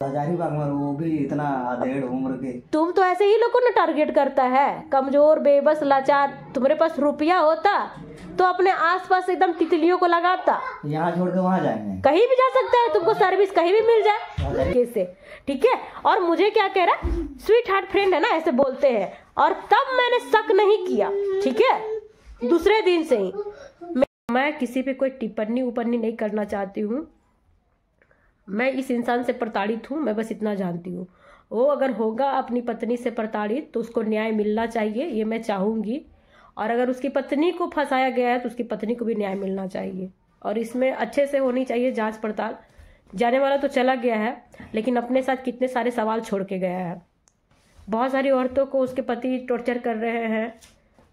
हजारीबाग में वो भी इतना अधेड़ उम्र के। तुम तो ऐसे ही लोगों ने टारगेट करता है, कमजोर बेबस लाचार। तुम्हारे पास रुपया होता तो अपने आसपास एकदम तितलियों को लगाता। यहाँ छोड़ के वहाँ जाएंगे, कहीं भी जा सकता है, तुमको सर्विस कहीं भी मिल जाए कैसे, ठीक है। और मुझे क्या कह रहा, स्वीट हार्ट फ्रेंड है ना, ऐसे बोलते हैं। और तब मैंने शक नहीं किया, ठीक है, दूसरे दिन से ही। मैं किसी पे कोई टिप्पणी उपन्नी नहीं करना चाहती हूँ। मैं इस इंसान से प्रताड़ित हूँ, मैं बस इतना जानती हूँ। वो अगर होगा अपनी पत्नी से प्रताड़ित तो उसको न्याय मिलना चाहिए, ये मैं चाहूँगी। और अगर उसकी पत्नी को फंसाया गया है तो उसकी पत्नी को भी न्याय मिलना चाहिए। और इसमें अच्छे से होनी चाहिए जांच पड़ताल। जाने वाला तो चला गया है, लेकिन अपने साथ कितने सारे सवाल छोड़ के गया है। बहुत सारी औरतों को उसके पति टॉर्चर कर रहे हैं।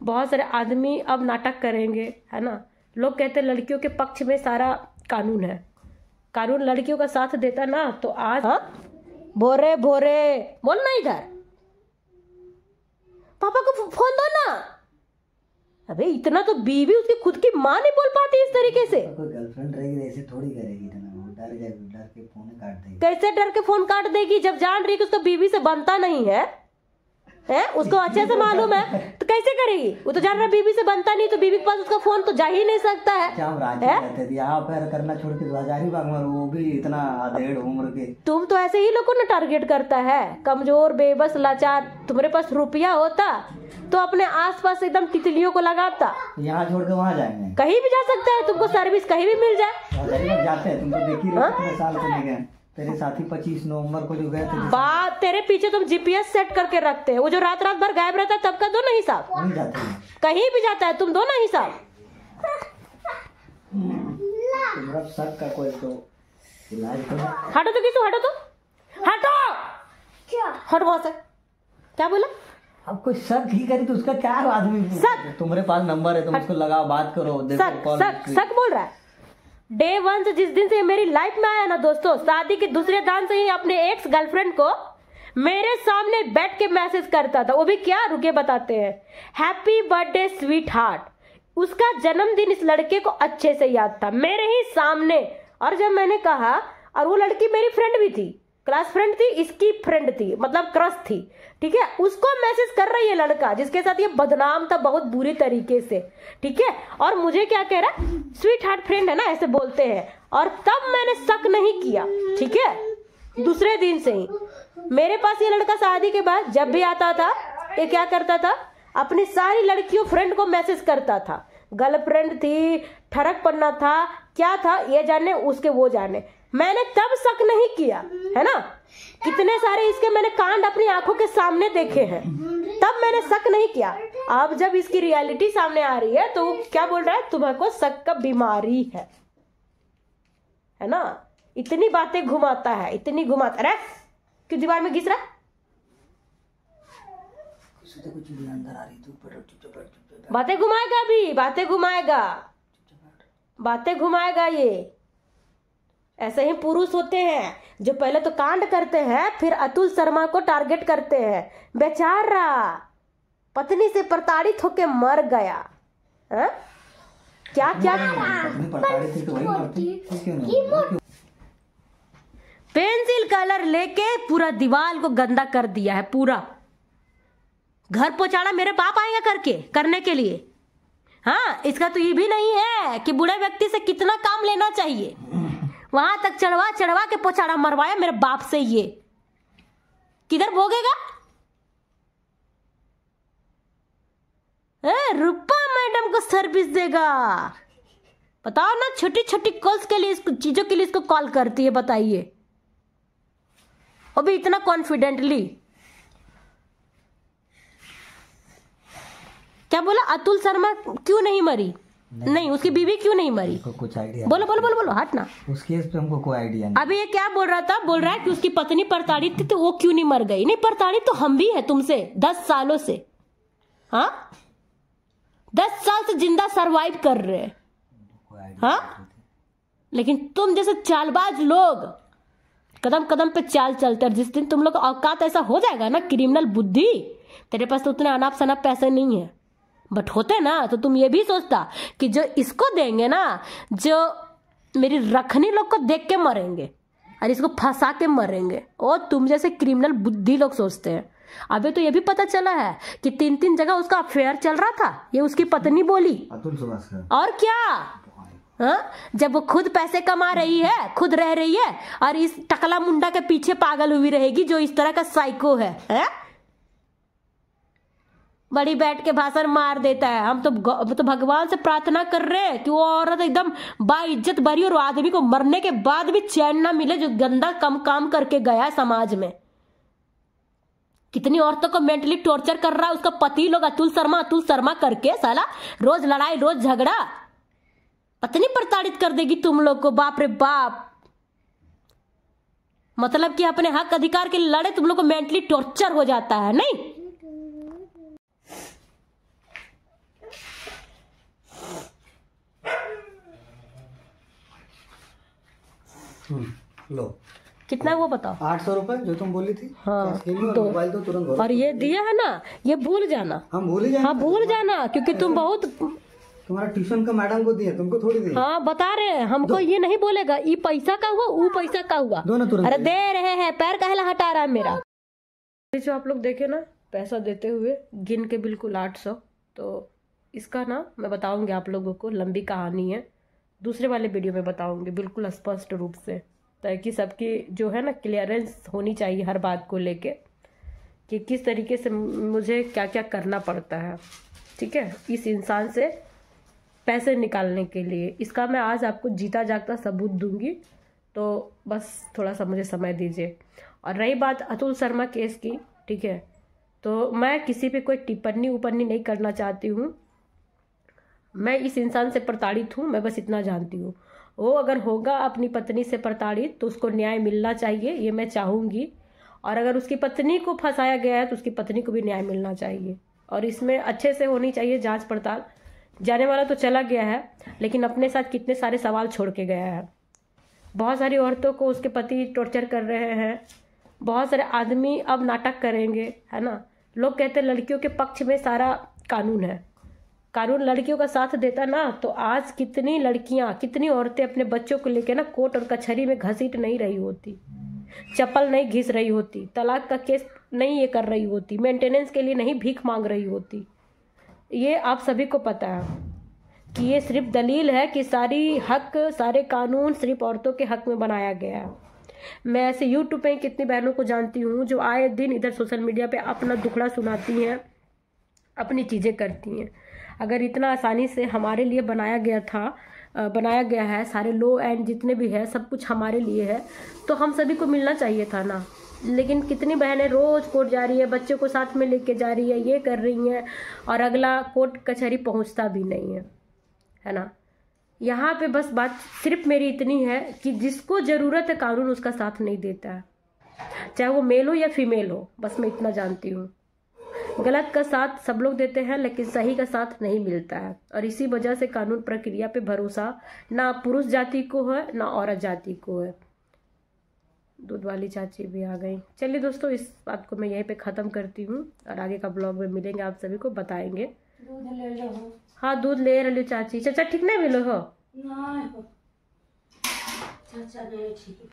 बहुत सारे आदमी अब नाटक करेंगे, है ना। लोग कहते हैं लड़कियों के पक्ष में सारा कानून है, कानून लड़कियों का साथ देता ना तो आज। हाँ भोरे भोरे बोलना, इधर पापा को फोन दो ना। अबे इतना तो बीवी उसकी खुद की माँ नहीं बोल पाती इस तरीके से। कोई गर्लफ्रेंड रहेगी ऐसे थोड़ी करेगी, डर जाएगी, डर के फोन काट देगी। कैसे डर के फोन काट देगी जब जान रही कि उसको बीवी से बनता नहीं है, उसको अच्छे से मालूम है तो कैसे करेगी। वो तो जान रहा बीवी से बनता नहीं, तो बीवी के पास उसका फोन तो जा ही नहीं सकता है। यहाँ पर करना छोड़ के हजारीबाग में वो भी इतना अधेड़ उम्र के। तुम तो ऐसे ही लोगों ने टारगेट करता है, कमजोर बेबस लाचार। तुम्हारे पास रुपया होता तो अपने आसपास एकदम तितलियों को लगाता। यहाँ छोड़ के वहाँ जाएंगे, कहीं भी जा सकता है, तुमको सर्विस कहीं भी मिल जाए। जाते हैं, तुम तो देख ही रहे कितने साल चले गए। तेरे साथी 25 नवंबर को जो गए थे, बात तेरे पीछे तुम जीपीएस सेट करके रखते हैं। वो जो रात रात भर गायब रहता है तब का दो ना हिसाब। कहीं भी जाता है तुम दो ना हिसाब। तुम्हारा शक का कोई तो इलाज करो। हटो तो किसको, हटो तो हटो, क्या हट वहां से। क्या बोला? अब कोई शक ही करी तो उसका क्या आदमी। शक तुम्हारे पास नंबर है, तुम उसको लगाओ, बात करो। शक बोल रहा है। डे 1 से जिस दिन से मेरी लाइफ में आया ना दोस्तों, शादी के दूसरे दिन से ही अपने एक्स गर्लफ्रेंड को मेरे सामने बैठ के मैसेज करता था। वो भी क्या, रुके बताते हैं। Happy birthday sweet heart. उसका जन्मदिन इस लड़के को अच्छे से याद था, मेरे ही सामने। और जब मैंने कहा, और वो लड़की मेरी फ्रेंड भी थी, क्लास फ्रेंड थी, इसकी फ्रेंड थी, मतलब क्रश थी, ठीक है। उसको मैसेज कर रही है लड़का जिसके साथ ये बदनाम था बहुत बुरी तरीके से, ठीक है। और मुझे क्या कह रहा, स्वीट हार्ट फ्रेंड है ना, ऐसे बोलते हैं। और तब मैंने शक नहीं किया, ठीक है, दूसरे दिन से ही। मेरे पास ये लड़का शादी के बाद जब भी आता था, ये क्या करता था, अपनी सारी लड़कियों फ्रेंड को मैसेज करता था। गर्लफ्रेंड थी, ठरक पन्ना था, क्या था ये जाने, उसके वो जाने। मैंने तब शक नहीं किया, है ना। कितने सारे इसके मैंने कांड अपनी आंखों के सामने देखे हैं, तब मैंने शक नहीं किया। अब जब इसकी रियलिटी सामने आ रही है तो वो क्या बोल रहा है, तुम्हारे शक का बीमारी है ना। इतनी बातें घुमाता है, इतनी घुमाता। अरे क्यों दीवार में घिस रहा है? बातें घुमाएगा अभी, बातें घुमाएगा, बातें घुमाएगा। ये ऐसे ही पुरुष होते हैं जो पहले तो कांड करते हैं, फिर अतुल शर्मा को टारगेट करते हैं। बेचारा पत्नी से प्रताड़ित होके मर गया। हा? क्या क्या पेंसिल कलर लेके पूरा दीवार को गंदा कर दिया है। पूरा घर पोछाड़ा मेरे बाप आएगा करने के लिए। हाँ, इसका तो ये भी नहीं है कि बूढ़े व्यक्ति से कितना काम लेना चाहिए। वहां तक चढ़वा के पोछाड़ा मरवाया मेरे बाप से। ये किधर भोगेगा? रूपा मैडम को सर्विस देगा। बताओ ना, छोटी छोटी कॉल्स के लिए, इसको चीजों के लिए इसको कॉल करती है, बताइए। और भी इतना कॉन्फिडेंटली। क्या बोला? अतुल शर्मा क्यों नहीं मरी? नहीं, उसकी बीवी क्यों नहीं मरी? कुछ आइडिया? बोलो बोलो बोलो बोलो, हट ना। उस केस पे हमको कोई आइडिया नहीं। अभी ये क्या बोल रहा था? बोल रहा है कि उसकी पत्नी प्रताड़ित थी तो वो क्यों नहीं मर गई। नहीं, प्रताड़ित तो हम भी है तुमसे 10 सालों से। हाँ, 10 साल से जिंदा सरवाइव कर रहे हैं। हाँ, लेकिन तुम जैसे चालबाज लोग कदम कदम पे चाल चलते हैं। जिस दिन तुम लोग औकात ऐसा हो जाएगा ना, क्रिमिनल बुद्धि, तेरे पास तो उतने अनाप शनाप पैसे नहीं है। बट होते ना तो तुम ये भी सोचता कि जो इसको देंगे ना, जो मेरी रखनी लोग को देख के मरेंगे। और इसको फंसा के मरेंगे। और तुम जैसे क्रिमिनल बुद्धि लोग सोचते हैं। अबे तो ये भी पता चला है कि 3 जगह उसका अफेयर चल रहा था, ये उसकी पत्नी बोली। अतुल सुभाष और क्या, हाँ? जब वो खुद पैसे कमा रही है, खुद रह रही है, और इस टकला मुंडा के पीछे पागल हुई रहेगी जो इस तरह का साइको है? बड़ी बैठ के भाषण मार देता है। हम तो भगवान से प्रार्थना कर रहे हैं कि वो औरत एकदम बाइज्जत भरी और आदमी को मरने के बाद भी चैन ना मिले, जो गंदा काम करके गया है समाज में। कितनी औरतों को मेंटली टॉर्चर कर रहा है उसका पति लोग, अतुल शर्मा करके साला रोज लड़ाई रोज झगड़ा। पत्नी प्रताड़ित कर देगी तुम लोग को, बाप रे बाप। मतलब कि अपने हक अधिकार के लिए लड़े तुम लोग को मेंटली टॉर्चर हो जाता है, नहीं? लो कितना वो बताओ? 800 रुपए जो तुम बोली थी। हाँ, मोबाइल दो तुरंत भरो। और ये दिया है ना, ये भूल जाना। हम भूल ही जाए। हाँ भूल जाना, क्योंकि तुम बहुत, तुम्हारा ट्यूशन का मैडम को दिया, तुमको थोड़ी दी। हाँ बता रहे हैं हमको, ये नहीं बोलेगा ई पैसा का हुआ, वो पैसा का हुआ। दो ना तुरंत। अरे दे रहे हैं, पैर कहला हटा रहा है मेरा। जो आप लोग देखे ना पैसा देते हुए गिन के बिल्कुल 800, तो इसका ना मैं बताऊंगी आप लोगों को, लंबी कहानी है, दूसरे वाले वीडियो में बताऊंगी बिल्कुल स्पष्ट रूप से, ताकि सबकी जो है ना क्लियरेंस होनी चाहिए हर बात को लेके कि किस तरीके से मुझे क्या क्या करना पड़ता है, ठीक है, इस इंसान से पैसे निकालने के लिए। इसका मैं आज आपको जीता जागता सबूत दूंगी, तो बस थोड़ा सा मुझे समय दीजिए। और रही बात अतुल शर्मा केस की, ठीक है, तो मैं किसी पे कोई टिप्पणी उपन्नी नहीं करना चाहती हूँ। मैं इस इंसान से प्रताड़ित हूँ, मैं बस इतना जानती हूँ। वो अगर होगा अपनी पत्नी से प्रताड़ित तो उसको न्याय मिलना चाहिए, ये मैं चाहूँगी। और अगर उसकी पत्नी को फंसाया गया है तो उसकी पत्नी को भी न्याय मिलना चाहिए। और इसमें अच्छे से होनी चाहिए जांच पड़ताल। जाने वाला तो चला गया है, लेकिन अपने साथ कितने सारे सवाल छोड़ के गया है। बहुत सारी औरतों को उसके पति टॉर्चर कर रहे हैं, बहुत सारे आदमी अब नाटक करेंगे, है ना। लोग कहते हैं लड़कियों के पक्ष में सारा कानून है, कानून लड़कियों का साथ देता ना, तो आज कितनी लड़कियां, कितनी औरतें अपने बच्चों को लेकर ना कोर्ट और कचहरी में घसीट नहीं रही होती, चप्पल नहीं घिस रही होती, तलाक का केस नहीं ये कर रही होती, मेंटेनेंस के लिए नहीं भीख मांग रही होती। ये आप सभी को पता है कि ये सिर्फ दलील है कि सारे कानून सिर्फ औरतों के हक में बनाया गया है। मैं ऐसे यूट्यूब पे कितनी बहनों को जानती हूँ जो आए दिन इधर सोशल मीडिया पे अपना दुखड़ा सुनाती हैं, अपनी चीज़ें करती हैं। अगर इतना आसानी से हमारे लिए बनाया गया है, सारे लो एंड जितने भी है सब कुछ हमारे लिए है, तो हम सभी को मिलना चाहिए था ना। लेकिन कितनी बहनें रोज कोर्ट जा रही है, बच्चों को साथ में लेके जा रही है, ये कर रही हैं, और अगला कोर्ट कचहरी पहुंचता भी नहीं है ना। यहाँ पे बस बात सिर्फ मेरी इतनी है कि जिसको ज़रूरत है कानून उसका साथ नहीं देता है, चाहे वो मेल हो या फीमेल हो। बस मैं इतना जानती हूँ। गलत का साथ सब लोग देते हैं, लेकिन सही का साथ नहीं मिलता है। और इसी वजह से कानून प्रक्रिया पे भरोसा ना पुरुष जाति को है ना औरत जाति को है। दूध वाली चाची भी आ गई। चलिए दोस्तों, इस बात को मैं यहीं पे ख़त्म करती हूँ, और आगे का ब्लॉग में मिलेंगे, आप सभी को बताएंगे। दूध ले लो। हाँ दूध ले रही चाची। चाचा ठीक नहीं मिलो हो? नहीं चाचा नहीं ठीक।